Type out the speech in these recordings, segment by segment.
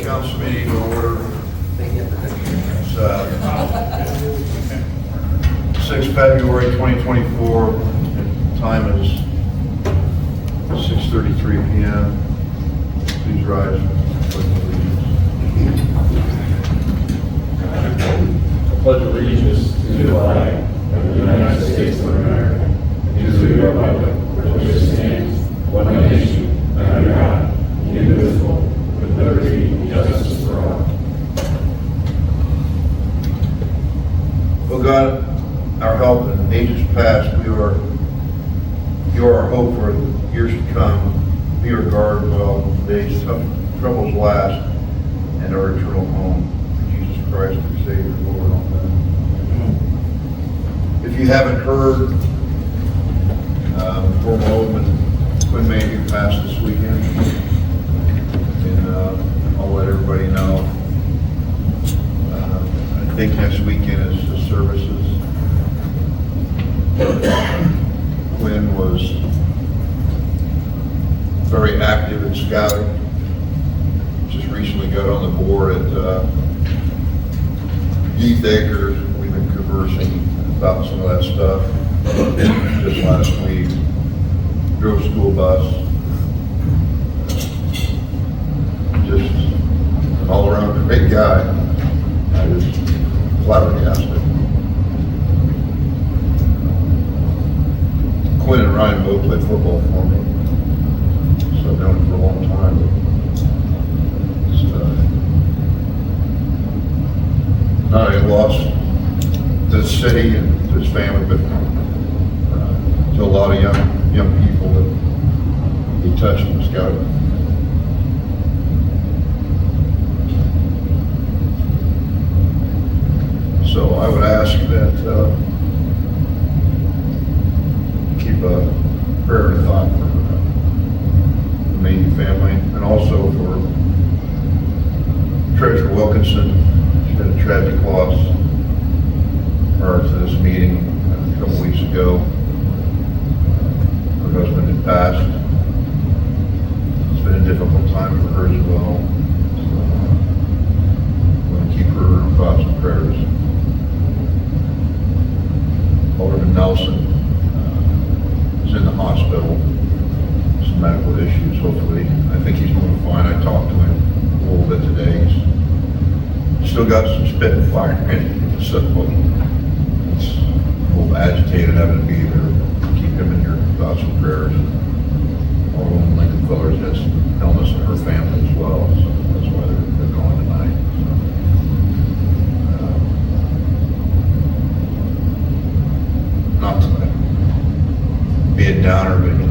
City Council Meeting to order. It's 6 February 2024. Time is 6:33 p.m. Please rise for the allegiance. I pledge allegiance to the flag of the United States of America and to the republic for which it stands, one nation, under God, indivisible, with liberty and justice for all. Oh God, our help in ages past, you are our hope for years to come. Be our guard while today's tough troubles last, and our eternal home. In Jesus Christ, our Savior, Lord, amen. If you haven't heard, former Alderman Quinn Mayhew passed this weekend, and I'll let everybody know. I think next weekend is the services. Quinn was very active in scouting. Just recently got on the board at Youth Acres. We've been conversing about some of that stuff just last week. Drove a school bus. Just an all-around great guy. I was flabbergasted. Quinn and Ryan both played football for me, so I've known him for a long time. Not only lost to the city and to his family, but to a lot of young people that he touched and scouted. So I would ask that keep a prayer and thought for the Mayhew family, and also for Treasurer Wilkinson. She had a tragic loss prior to this meeting a couple weeks ago. Her husband had passed. It's been a difficult time for her as well. So, we're going to keep her in our thoughts and prayers. Alderman Nelson is in the hospital, some medical issues, hopefully. I think he's doing fine. I talked to him a little bit today. He's still got some spit and fire in him, so it's a little agitated having to be there. Keep him in your thoughts and prayers. Alderman Lincoln Fellers has illness in her family as well, so that's why they're going tonight. Not to be a downer, but he's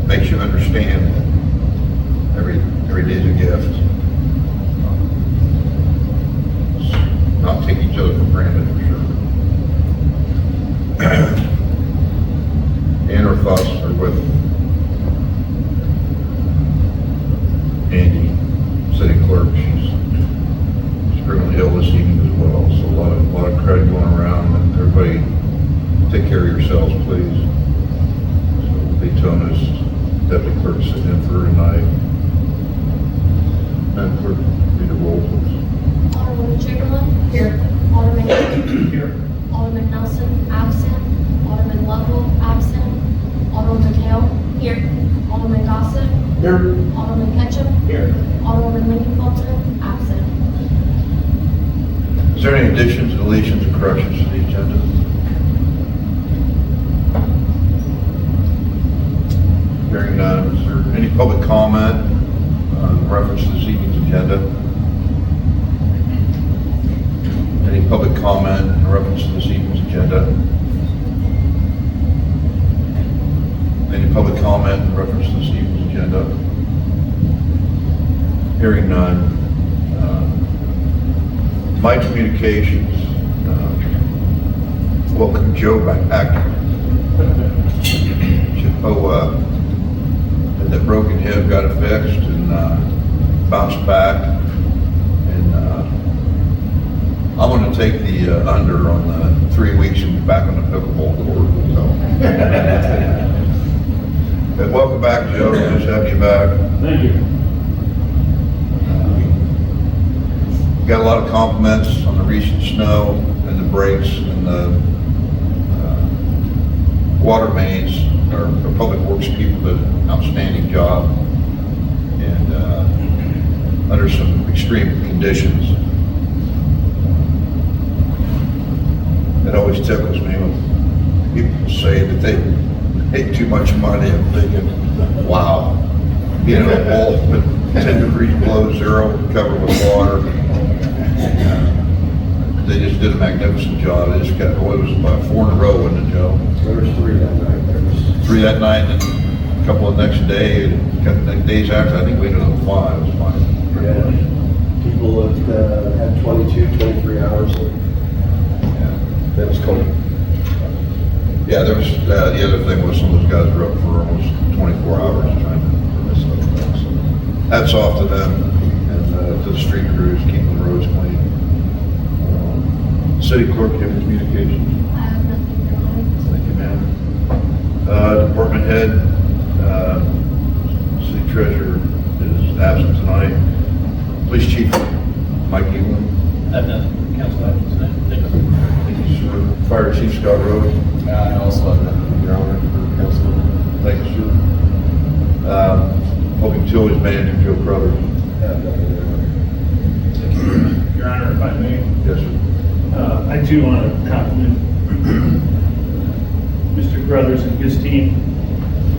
makes you understand every day's a gift. Not take each other for granted, for sure. And our thoughts are with Andy, city clerk. She's criminally ill this evening as well, so a lot of credit going around. And everybody, take care of yourselves, please. So Daytona's deputy clerk sitting in for her tonight. Madam Clerk, read the roll, please. Alderman Chamberlain. Here. Alderman here. Alderman Nelson, absent. Alderman Lovell, absent. Alderman Hale. Here. Alderman Gossett. Here. Alderman Ketchum. Here. Alderman Lincoln-Fulton, absent. Is there any additions, deletions, or corrections to the agenda? Hearing none, is there any public comment in reference to this evening's agenda? Any public comment in reference to this evening's agenda? Any public comment in reference to this evening's agenda? Hearing none. My communications, welcome Joe back. Joe had that broken hip, got it fixed, and bounced back. And I'm going to take the under on the 3 weeks and be back on the pickleball court. So And welcome back, Joe. Nice having you back. Thank you. Got a lot of compliments on the recent snow and the breaks and the water mains. Our public works people did an outstanding job and under some extreme conditions. It always tickles me when people say that they make too much money. I'm thinking, wow, you know, all 10 degrees below zero, covered with water. They just did a magnificent job. They just got, what was it, about 4 in a row, wasn't it, Joe? There was 3 that night. There was 3 that night, and a couple the next day, and a couple the days after. I think we ended up with 5. It was fine. Yeah. People that had 22, 23 hours. That was cold. Yeah, there was, the other thing was some of those guys were up for almost 24 hours trying to miss stuff like that. So hats off to them and to the street crews, keeping the roads clean. City clerk, you have any communications? I have nothing for mine. Thank you, ma'am. Department head, city treasurer is absent tonight. Police chief, Mike Ewan. I have nothing for council items tonight. Thank you. Thank you, sir. Fire chief Scott Rhodes. I also have nothing, Your Honor, for council. Thank you, sir. Public Utilities Manager Joe Crothers. Have nothing there. Your Honor, if I may, Yes, sir. I too want to compliment Mr. Crothers and his team.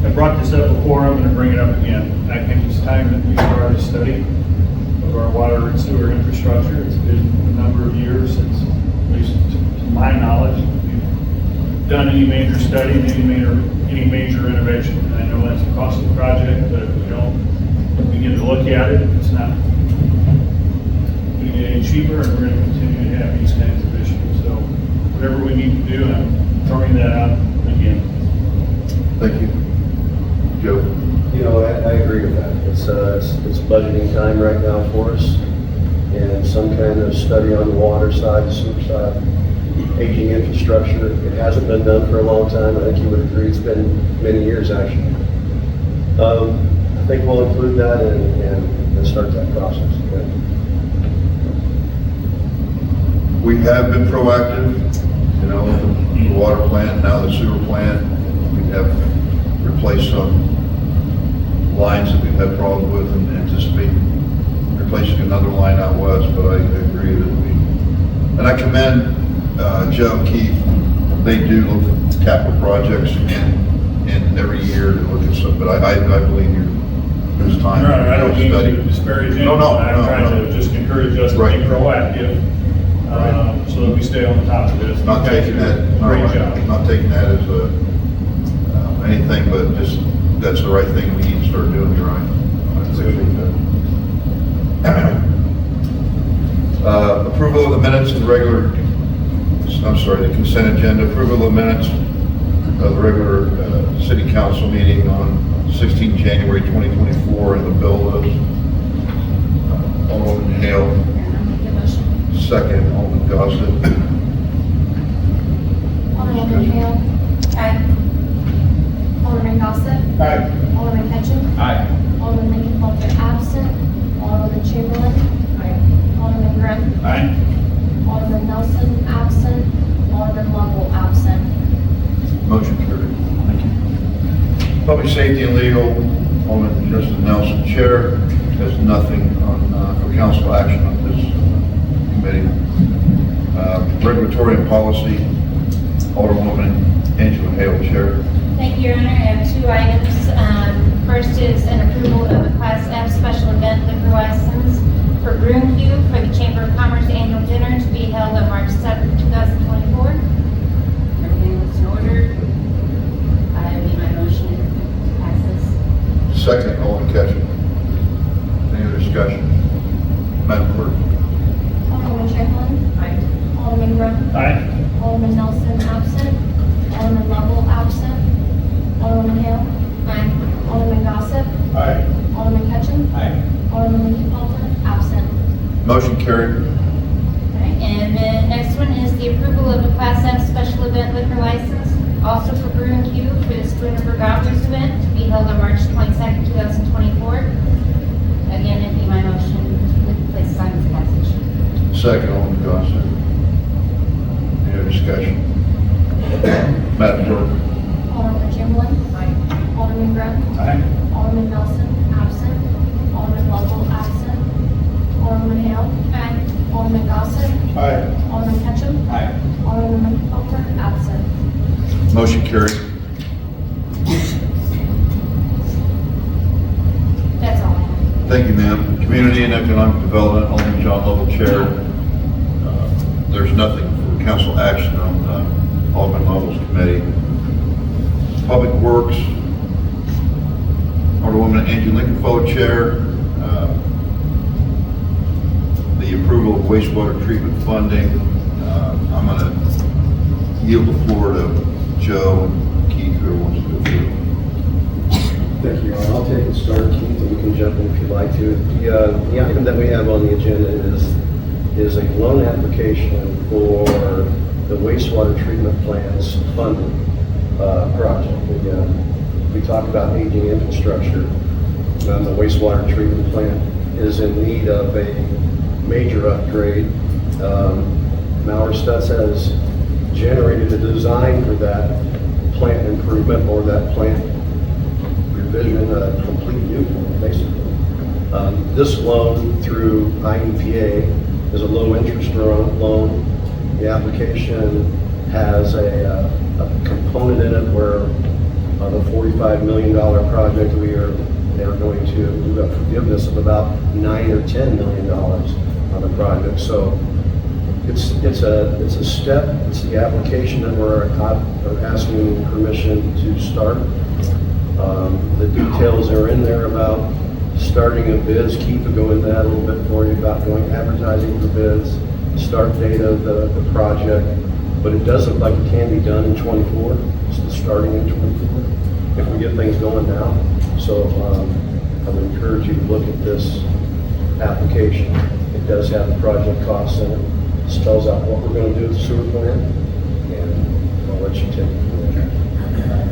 I brought this up before, I'm going to bring it up again. I think it's time that we start a study of our water and sewer infrastructure. It's been a number of years since, at least to my knowledge, we've done any major study, any major innovation. And I know that's a costly project, but if we don't begin to look at it, it's not going to get any cheaper, and we're going to continue to have these kinds of issues. So whatever we need to do, I'm throwing that out again. Thank you. Joe? You know, I agree with that. It's budgeting time right now for us. And some kind of study on the water side, the sewer side, aging infrastructure. It hasn't been done for a long time. I think you would agree it's been many years, actually. I think we'll include that and start that process. Okay? We have been proactive, you know, the water plant, now the sewer plant. We have replaced some lines that we've had problems with and anticipate replacing another line out west, but I agree that and I commend Joe and Keith. They do look at capital projects and every year to look at some, but I believe there's time. Your Honor, I don't mean study. to disparage No, anyone. no, I'm no, trying no. to just encourage us to Right. be proactive, Right. so that we stay on the top of this. Not You guys taking do a that, great job. not taking that as anything, but just, that's the right thing we need to start doing, you're right. I appreciate that. Approval of the minutes of the regular, the consent agenda, approval of the minutes of the regular city council meeting on 16 January 2024, and the bill list. Alderman Hale, I'll make the motion. second, Alderman Gossett. Alderman Hale. Aye. Alderman Gossett. Aye. Alderman Ketchum. Aye. Alderman Lincoln Falter absent. Alderman Chamberlain. Aye. Alderman Grimm. Aye. Alderman Nelson absent. Alderman Lovell absent. Motion carried. Thank you. Public Safety and Legal, Alderman Justin Nelson, Chair, has nothing on, for council action on this committee. Regulatory and Policy, Alderwoman Angela Hale, Chair. Thank you, Your Honor. I have 2 items. First is an approval of a Class F special event liquor license for Groom Q for the Chamber of Commerce Annual Dinner to be held on March 7th, 2024. Everything looks in order. I need my motion to pass this. Second, Alderman Ketchum. Any other discussion? Madam Clerk. Alderman Chamberlain. Aye. Alderman Grimm. Aye. Alderman Nelson absent. Alderman Lovell absent. Alderman Hale. Aye. Alderman Gossett. Aye. Alderman Ketchum. Aye. Alderman Lincoln Falter absent. Motion carried. Alright, and the next one is the approval of a Class F special event liquor license, Also for Brew and Q for the Spooner for Golfers event to be held on March 22nd, 2024. Again, it'd be my motion to place on its passage. Second, Alderman Gossett. Any other discussion? Madam Clerk? Alderman Chamberlain. Alderman Grubb. Aye. Alderman Nelson, absent. Alderman Lovell, absent. Alderman Hale. Aye. Alderman Gossett. Aye. Alderman Ketchum. Aye. Alderman Poper, absent. Motion carried. That's all I have. Thank you, ma'am. Community and Economic Development, Alderman John Lovell, Chair. There's nothing for council action on Alderman Lovell's committee. Public Works, Alderwoman Angie Lincolnfellow, Chair. The approval of wastewater treatment funding. I'm going to yield the floor to Joe and Keith, who wants to go through. Thank you, Your Honor. I'll take it start, Keith, and you can jump in if you'd like to. The item that we have on the agenda is a loan application for the wastewater treatment plant's funding project. We talk about aging infrastructure. The wastewater treatment plant is in need of a major upgrade. Maurer Stutz has generated a design for that plant improvement or that plant revision, a complete new one, basically. This loan through IEPA is a low interest loan. The application has a component in it where the $45 million project they're going to do a forgiveness of about $9 or $10 million on the project. So it's a step. It's the application that we're asking permission to start. The details are in there about starting of bids. Keith will go into that a little bit for you about going advertising for bids, start date of the project. But it does look like it can be done in 24. It's the starting in 24 if we get things going now. So I would encourage you to look at this application. It does have the project costs in it. It spells out what we're going to do with the sewer plant, and I'll let you take it from there.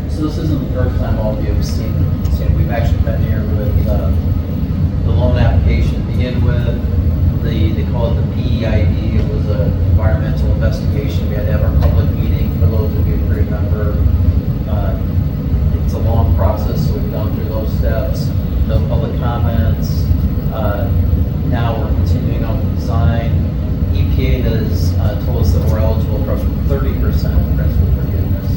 So this isn't the first time all of you have seen. We've actually been here with the loan application to begin with. They call it the PEID. It was an environmental investigation. We had to have our public meeting for those of you who remember. It's a long process, so we've gone through those steps. No public comments. Now we're continuing on the design. EPA has told us that we're eligible for up to 30% principal forgiveness.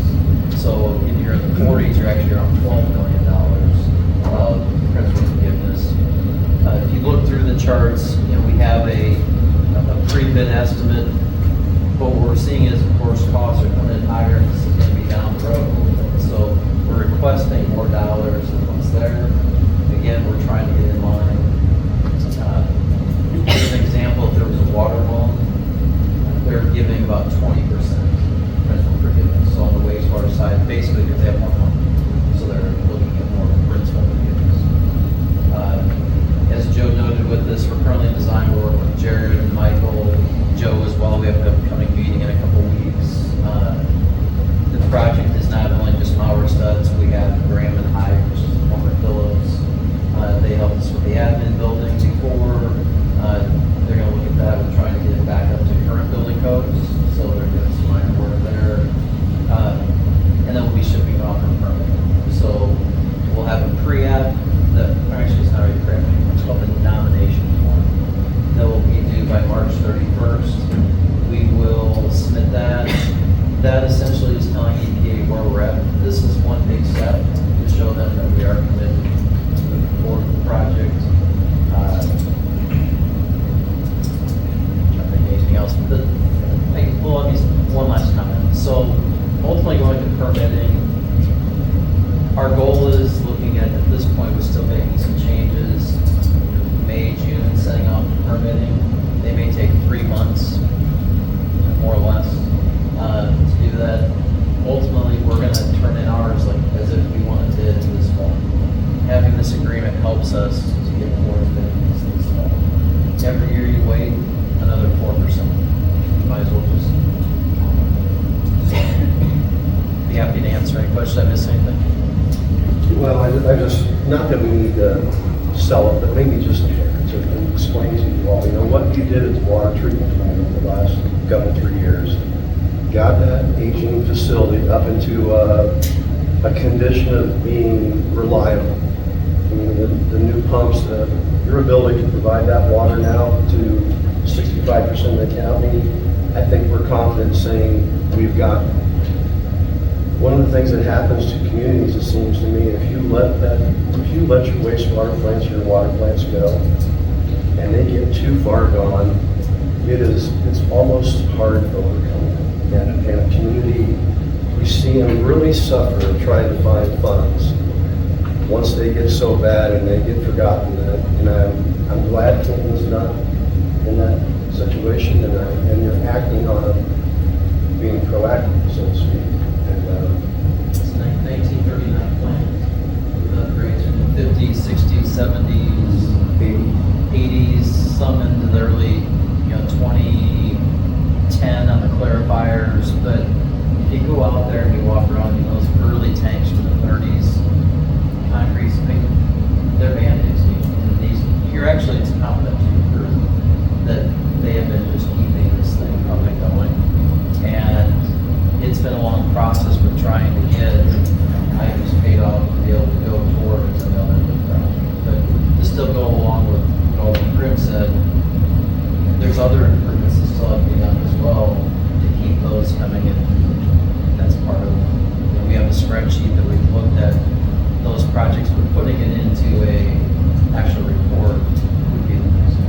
So if you're in the 40s, you're actually around $12 million of principal forgiveness. If you look through the charts, we have a pre-bid estimate. But what we're seeing is, of course, costs are coming in higher, and this is going to be down the road a little bit. So we're requesting more dollars than what's there. Again, we're trying to get in line. As an example, if there was a water loan, they're giving about 20% principal forgiveness. So on the wastewater side, basically because they have more money. So they're looking at more principal forgiveness. As Joe noted with this, we're currently in design work with Jared and Michael, Joe as well. We have an upcoming meeting in a couple weeks. The project is not only just Maurer Stutz. We have Graham and Hyde, which is the former Phillips. They helped us with the admin building before. They're going to look at that. We're trying to get it back up to current building codes. So they're doing some minor work there. And then we'll be shipping off for permit. So we'll have a pre-app that, actually it's not really pre-app anymore. It's called the nomination form. That will be due by March 31st. We will submit that. That essentially is telling EPA where we're at. This is one big step to show them that we are committed to move forward with the project. I think anything else. Well, let me one last comment. So ultimately going to permitting, our goal is looking at this point, we're still making some changes. May, June, setting up permitting. They may take 3 months, more or less, to do that. Ultimately, we're going to turn in ours like as if we wanted to do this fall. Having this agreement helps us to get towards getting these things done. Every year you wait, another 4%. You might as well just answer any questions. Did I miss anything? Well, I just, not that we need to sell it, but maybe just to explain to you all, what you did at the water treatment plant over the last couple, 3 years. Got that aging facility up into a condition of being reliable. I mean, the new pumps, your ability to provide that water now to 65% of the county, I think we're confident saying we've got. One of the things that happens to communities, it seems to me, if you let your wastewater plants, your water plants go, and they get too far gone, it's almost hard to overcome. And a community, we see them really suffer trying to find funds once they get so bad and they get forgotten. And I'm glad Canton's not in that situation tonight, and you're acting on being proactive, so to speak. It's a 1939 plan. The upgrades in the 50s, 60s, 70s, 80s, some into the early, 2010 on the clarifiers. But if you go out there and you walk around, those early tanks from the 30s, concrete, they're band-aids. You're actually, it's confident to prove that they have been just keeping this thing up and going. And it's been a long process with trying to get items paid off to be able to go towards another project. But to still go along with what Alderman Grimm said, there's other improvements that still have to be done as well to keep those coming in. That's part of, we have a spreadsheet that we've looked at those projects, but putting it into a actual report would be the next one.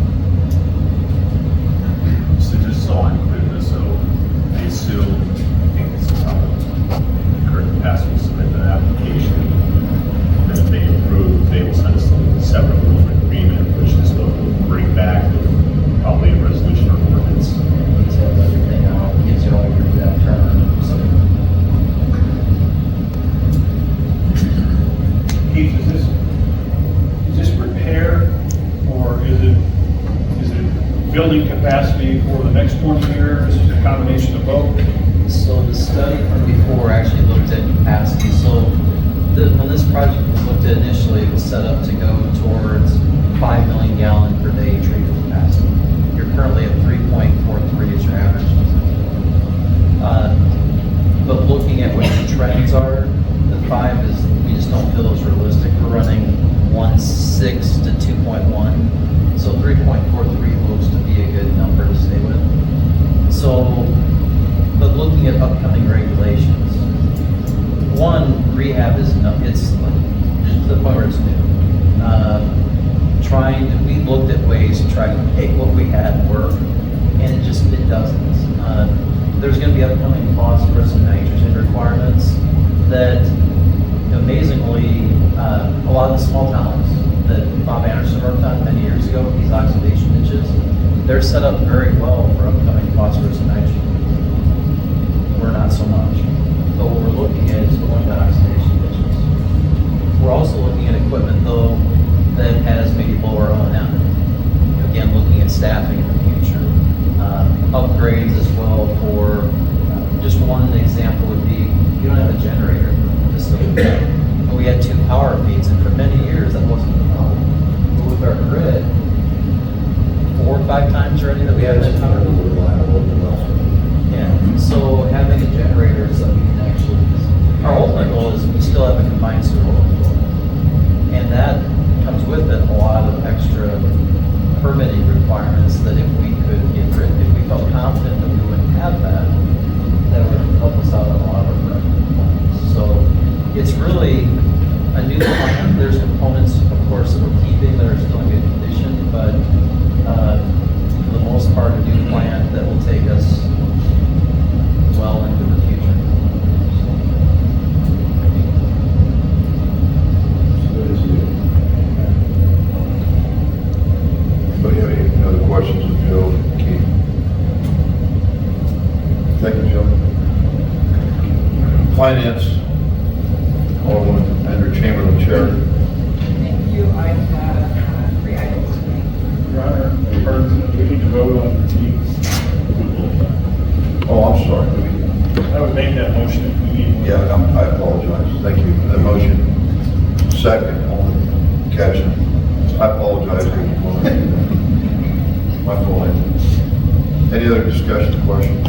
So just so I'm clear, so I assume, I think it's the current capacity to submit the application, and if they approve, they will send us a separate little agreement, which is what we'll bring back with probably a resolution or ordinance. Details everything out, gives you all your exact terms. Keith, is this repair, or is it building capacity for the next 20 years? Is it a combination of both? So the study from before actually looked at capacity. So when this project was looked at initially, it was set up to go towards 5 million gallon per day treatment capacity. You're currently at 3.43 as your average. But looking at what the trends are, the 5 is, we just don't feel is realistic. We're running 1.6 to 2.1. So 3.43 looks to be a good number to stay with. So, but looking at upcoming regulations, one, rehab is, it's like, just to the point where it's new. We looked at ways to try to make what we had work, and it doesn't. There's going to be upcoming phosphorus and nitrogen requirements that, amazingly, a lot of the small towns that Bob Anderson worked on many years ago, these oxidation ditches, they're set up very well for upcoming phosphorus and nitrogen. We're not so much. So what we're looking at is going to oxidation ditches. We're also looking at equipment, though, that has maybe lower O&M. Again, looking at staffing in the future. Upgrades as well for, just one example would be, you don't have a generator in the facility. And we had 2 power feeds, and for many years that wasn't a problem. But with our grid, 4 or 5 times already that we have that power. Yeah, so having a generator is something we can actually use. Our ultimate goal is we still have a combined sewer overflow. And that comes with it a lot of extra permitting requirements that if we could get rid, if we felt confident that we wouldn't have that, that would help us out on a lot of our plans. So it's really a new plan. There's components, of course, that we're keeping that are still in good condition, but for the most part, a new plan that will take us well into the future. Anybody have any other questions of Joe? Keith? Thank you, Joe. Finance, Alderman Andrew Chamberlain, Chair. Thank you. I have 3 items tonight. Your Honor, we need to vote on the Oh, I'm sorry. I would make that motion if we need one. Yeah, I apologize. Thank you. The motion, second, Alderman Catching. I apologize. My fault. Any other discussion, question?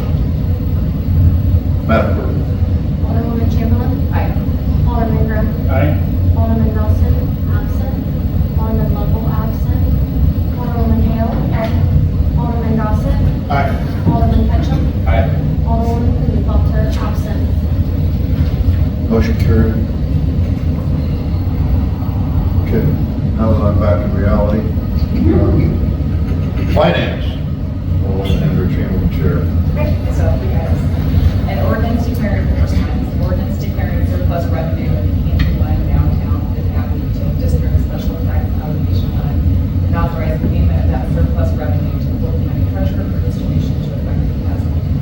Madam Clerk? Alderwoman Chamberlain. Aye. Alderman Graham. Aye. Alderman Nelson, absent. Alderman Lovell, absent. Alderwoman Hale. Alderman Gossett. Aye. Alderman Ketchum. Aye. Alderwoman Lingenfelter, absent. Motion carried. Okay, now that I'm back in reality. Finance. Alderman Andrew Chamberlain, Chair. Okay, so we have an ordinance declaring, first time, ordinance declaring surplus revenue in the Canton Line downtown Avenue District Special Tax Allocation Fund, and authorizing payment of that surplus revenue to the Fulton County Treasurer for distribution to affected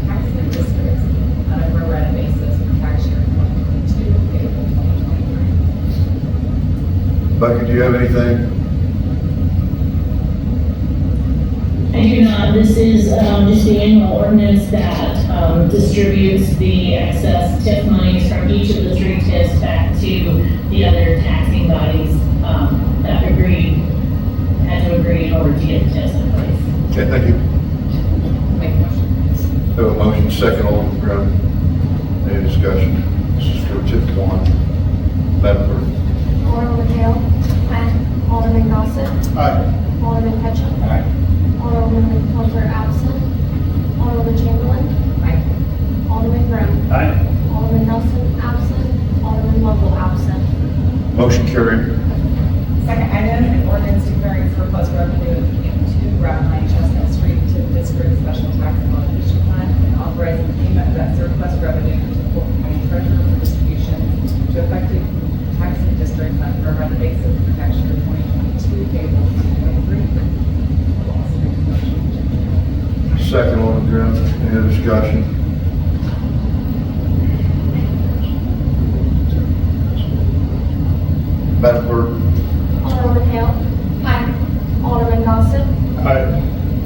taxing districts on a pro rata basis for tax year 2022, payable 2023. Bucky, do you have anything? I do not. This is just the annual ordinance that distributes the excess TIF monies from each of the three TIFs back to the other taxing bodies that had to agree in order to get the TIFs in place. Okay, thank you. Make a motion. Have a motion, second, Alderman Graham. Any discussion? This is for tip one. Madam Clerk? Alderwoman Hale. Alderman Gossett. Aye. Alderman Ketchum. Aye. Alderwoman Lingenfelter, absent. Alderwoman Chamberlain. Aye. Alderman Graham. Aye. Alderman Nelson, absent. Alderman Lovell, absent. Motion carried. Second item, an ordinance declaring surplus revenue in Canton 2, Route 9 Chestnut Street to the District Special Tax Allocation Fund, and authorizing payment of that surplus revenue to the Fulton County Treasurer for distribution to affected taxing districts on a pro rata basis for tax year 2022, payable 2023. Second, Alderman Graham. Any other discussion? Madam Clerk? Alderwoman Hale. Alderman Gossett. Aye.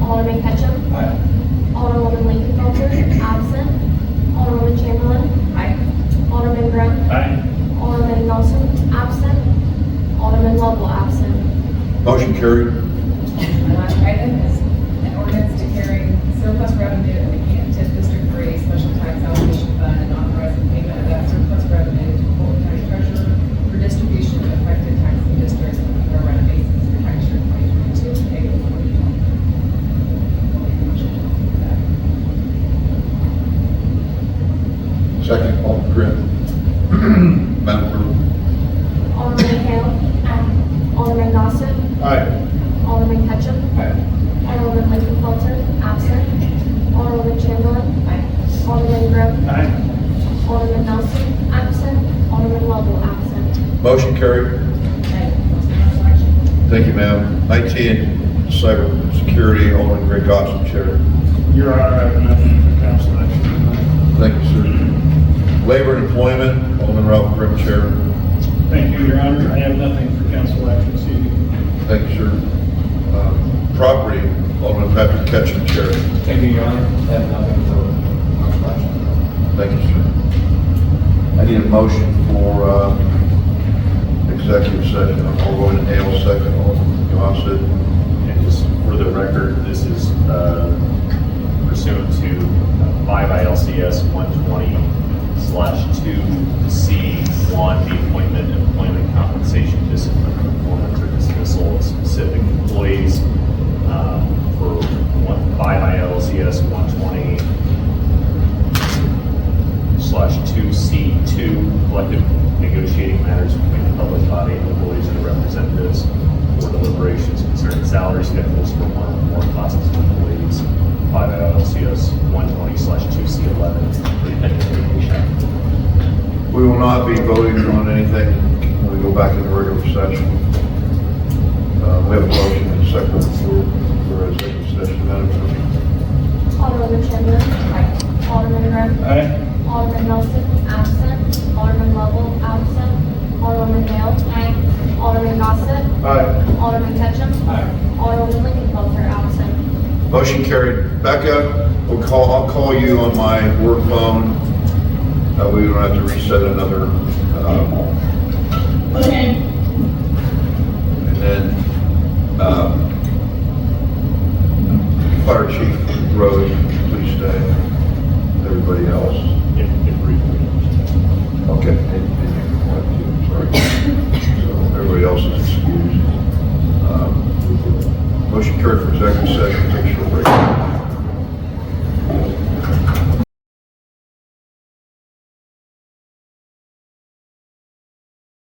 Alderman Ketchum. Aye. Alderwoman Lingenfelter, absent. Alderwoman Chamberlain. Aye. Alderman Graham. Aye. Alderman Nelson, absent. Alderman Lovell, absent. Motion carried. The last item is an ordinance declaring surplus revenue in the Canton TIF District 3 Special Tax Allocation Fund and authorizing payment of that surplus revenue to the Fulton County Treasurer for distribution to affected taxing districts on a pro rata basis for tax year 2022, payable 2020. Second, Alderman Graham. Madam Clerk? Alderman Hale. Alderman Gossett. Aye. Alderman Ketchum. Aye. Alderwoman Lingenfelter, absent. Alderwoman Chamberlain. Aye. Alderman Graham. Aye. Alderman Nelson, absent. Alderman Lovell, absent. Motion carried. Thank you, ma'am. IT and cyber security, Alderman Greg Gossett, Chair. Your Honor, I have nothing for council action tonight. Thank you, sir. Labor and Employment, Alderman Ralph Grimm, Chair. Thank you, Your Honor. I have nothing for council action this evening. Thank you, sir. Property, Alderman Patrick Ketchum, Chair. Thank you, Your Honor. I have nothing for council action. Thank you, sir. I need a motion for executive session. Alderman Hale, second, Alderman Gossett. And just for the record, this is pursuant to 5 ILCS 120/2C1, the appointment, employment, compensation, discipline, performance, or dismissal of specific employees. For 5 ILCS 120/2C2, collective negotiating matters between the public body, employees, and representatives for deliberations concerning salary schedules for one or more classes of employees. 5 ILCS 120/2C11, independent litigation. We will not be voting on anything when we go back into regular session. We have a motion and a second for executive session. Madam Clerk? Alderwoman Chamberlain. Alderman Graham. Aye. Alderman Nelson, absent. Alderman Lovell, absent. Alderwoman Hale. Alderman Gossett. Aye. Alderman Ketchum. Alderwoman Lingenfelter, absent. Motion carried. Becca, I'll call you on my work phone We don't have to reset another, Okay, and then, fire chief